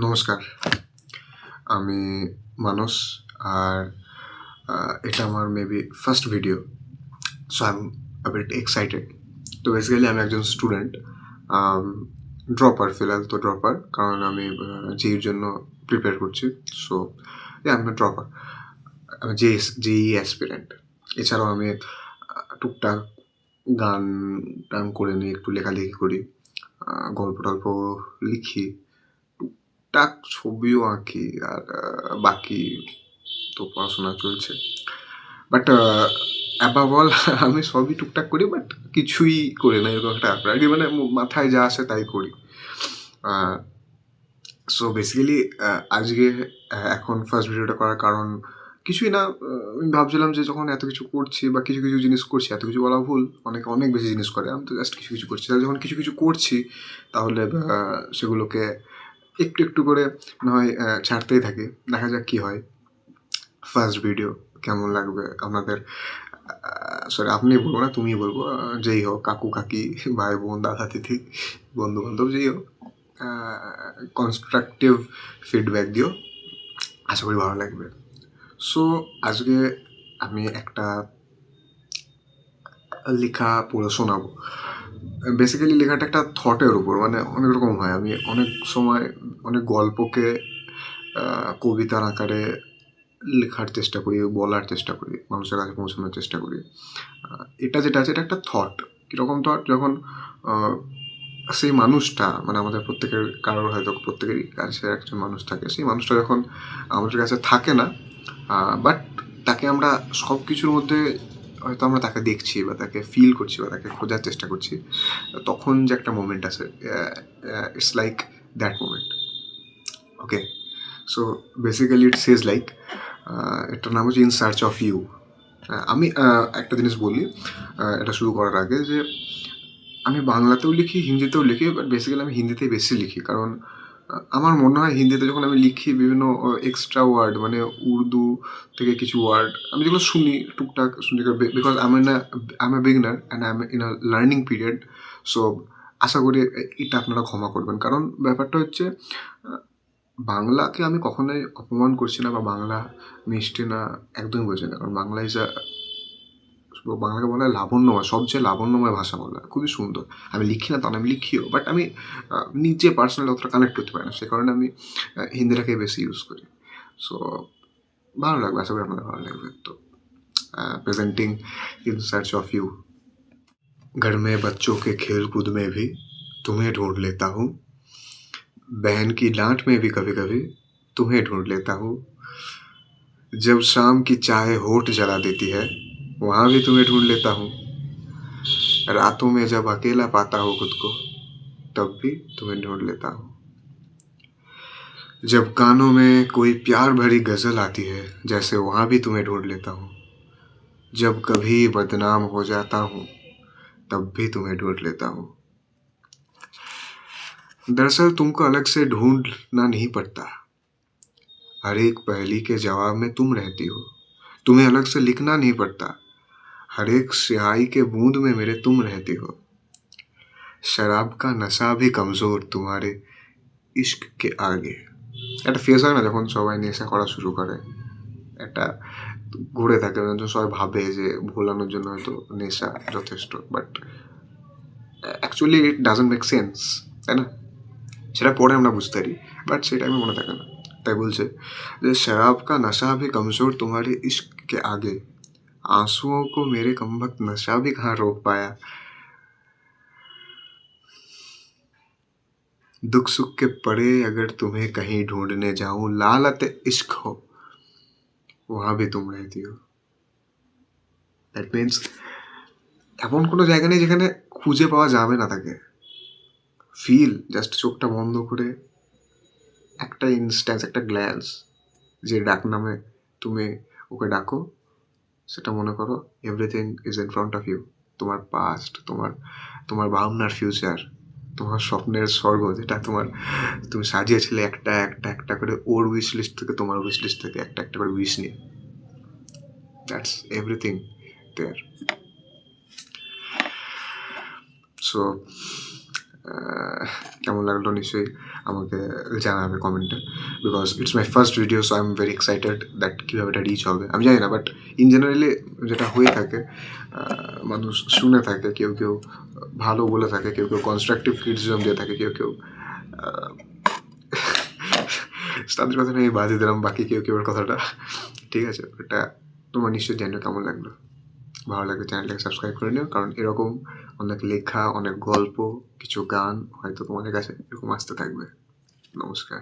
নমস্কার। আমি মানস। আর এটা আমার maybe first video. So I am a bit excited. তো বেসিক্যালি আমি একজন স্টুডেন্ট। আম ড্রপার, ফিলহাল তো ড্রপার। কারণ আমি JEE-র জন্য প্রিপেয়ার করছি। So I am a dropper. আমি JEE অ্যাসপিরেন্ট। এছাড়াও আমি টুকটাক গান-টান করে নিই, একটু লেখালেখি করি, গল্প-টল্প লিখি, টুকটাক ছবিও আঁকি। আর বাকি তো পড়াশোনা চলছে। বাট অ্যাবাভ অল আমি সবই টুকটাক করি, বাট কিছুই করি না, এরকম একটা ব্যাপার আরকি। মানে মাথায় যা আসে তাই করি। সো বেসিক্যালি আজকে এখন ফার্স্ট ভিডিওটা করার কারণ কিছুই না। আমি ভাবছিলাম যে যখন এত কিছু করছি বা কিছু কিছু জিনিস করছি, এত কিছু বলা ভুল, অনেকে অনেক বেশি জিনিস করে, আমি তো জাস্ট কিছু কিছু করছি। তাহলে যখন কিছু কিছু করছি, তাহলে সেগুলোকে একটু একটু করে না হয় ছাড়তেই থাকি, দেখা যাক কী হয়। ফার্স্ট ভিডিও কেমন লাগবে আপনাদের। সরি, আপনি বলবো না, তুমিই বলবো, যেই হোক, কাকু কাকি, ভাই বোন, দাদা দিদি, বন্ধু বান্ধব, যেই হোক, কনস্ট্রাকটিভ ফিডব্যাক দিও, আশা করি ভালো লাগবে। সো আজকে আমি একটা লেখা পড়ে শোনাবো। বেসিক্যালি লেখাটা একটা থটের উপর, মানে অনেক রকম হয়। আমি অনেক সময় অনেক গল্পকে কবিতার আকারে লেখার চেষ্টা করি, বলার চেষ্টা করি, মানুষের কাছে পৌঁছানোর চেষ্টা করি। এটা যেটা আছে, এটা একটা থট। কীরকম থট? যখন সেই মানুষটা, মানে আমাদের প্রত্যেকের, কারোর হয়তো প্রত্যেকেরই কাছে একজন মানুষ থাকে, সেই মানুষটা যখন আমাদের কাছে থাকে না, বাট তাকে আমরা সব কিছুর মধ্যে হয়তো আমরা তাকে দেখছি বা তাকে ফিল করছি বা তাকে খোঁজার চেষ্টা করছি, তখন যে একটা মোমেন্ট আছে, it's like that moment. Okay, so basically it Sage like, এটার নাম হচ্ছে ইন সার্চ অফ ইউ। আমি একটা জিনিস বলি এটা শুরু করার আগে, যে আমি বাংলাতেও লিখি, হিন্দিতেও লিখি, বাট বেসিক্যালি আমি হিন্দিতেই বেশি লিখি। কারণ আমার মনে হয় হিন্দিতে যখন আমি লিখি, বিভিন্ন এক্সট্রা ওয়ার্ড, মানে উর্দু থেকে কিছু ওয়ার্ড আমি যেগুলো শুনি, টুকটাক শুনি, because I am a beginner and I am in a learning period. So আশা করি এটা আপনারা ক্ষমা করবেন। কারণ ব্যাপারটা হচ্ছে, বাংলাকে আমি কখনোই অপমান করছি না, বা বাংলা মিষ্টি না, একদমই বলছি না। কারণ বাংলা ইজ বাংলাকে বলা হয় লাবণ্যময়, সবচেয়ে লাবণ্যময় ভাষা বলা হয়, খুবই সুন্দর। আমি লিখি না, তখন আমি লিখিও, বাট আমি নিজে পার্সোনালি অতটা কানেক্ট করতে পারি না, সে কারণে আমি হিন্দিটাকে বেশি ইউজ করি। সো ভালো লাগবে, আশা করি আপনাদের ভালো লাগবে। তো presenting in search of you. घर में बच्चों के खेल कूद में भी तुम्हें ढूंढ लेता हूँ, बहन की डांट में भी कभी कभी तुम्हें ढूंढ लेता हूँ, जब शाम की चाय होठ जला देती है, वहाँ भी तुम्हें ढूंढ लेता हूँ, रातों में जब अकेला पाता हूँ खुद को, तब भी तुम्हें ढूंढ लेता हूँ, जब कानों में कोई प्यार भरी गजल आती है, जैसे वहाँ भी तुम्हें ढूंढ लेता हूँ, जब कभी बदनाम हो जाता हूँ, तब भी तुम्हें ढूंढ लेता हूँ। दरअसल तुमको अलग से ढूंढना नहीं पड़ता, हर एक पहेली के जवाब में तुम रहती हो। तुम्हें अलग से लिखना नहीं पड़ता, हर एक स्याही के बूंद में मेरे तुम रहती हो। शराब का नशा भी कमजोर तुम्हारे ইশক কে আগে। একটা ফেস হয় না, যখন সবাই নেশা করা শুরু করে, একটা ঘুরে থাকে, সবাই ভাবে যে ভোলানোর জন্য হয়তো নেশা যথেষ্ট, but actually it doesn't make sense, তাই না? সেটা পরে আমরা বুঝতে পারি, বাট সেটা আমি মনে থাকে না। তাই বলছে যে शराब का नशा भी कमजोर तुम्हारे इश्क के आगे, आंसुओं को मेरे कमबख्त नशा भी कहाँ रोक पाया, दुख सुख के पड़े अगर तुम्हें कहीं ढूंढने जाऊं, लालत इश्क हो वहाँ भी तुम रहती हो। দ্যাট মিনস এমন কোনো জায়গা নেই যেখানে খুঁজে পাওয়া যাবে না তাকে। ফিল, জাস্ট চোখটা বন্ধ করে একটা ইনস্ট্যান্স, একটা গ্ল্যান্স, যে ডাক নামে তুমি ওকে ডাকো, সেটা মনে করো everything is in front of you. তোমার পাস্ট, তোমার তোমার ভাবনার ফিউচার, তোমার স্বপ্নের স্বর্গ, যেটা তুমি সাজিয়েছিলে একটা একটা একটা করে, ওর উইশ লিস্ট থেকে, তোমার উইশ লিস্ট থেকে একটা একটা করে উইশ নিয়ে। That's everything there. সো কেমন লাগলো নিশ্চয়ই আমাকে জানাবে কমেন্টে, because it's my first video, so I am very excited that কীভাবে এটা রিচ হবে আমি জানি না, বাট ইন জেনারেলি যেটা হয়ে থাকে মানুষ শুনে থাকে, কেউ কেউ ভালো বলে থাকে, কেউ কেউ কনস্ট্রাকটিভ ক্রিটিসিজম দিয়ে থাকে, কেউ কেউ তাদের কথা নিয়ে বাজে দিলাম, বাকি কেউ কেউ কথাটা ঠিক আছে। এটা তোমার নিশ্চয়ই জানিও কেমন লাগলো। ভালো লাগলে চ্যানেলটাকে সাবস্ক্রাইব করে নিও, কারণ এরকম অনেক লেখা, অনেক গল্প, কিছু গান হয়তো তোমাদের কাছে এরকম আসতে থাকবে। নমস্কার।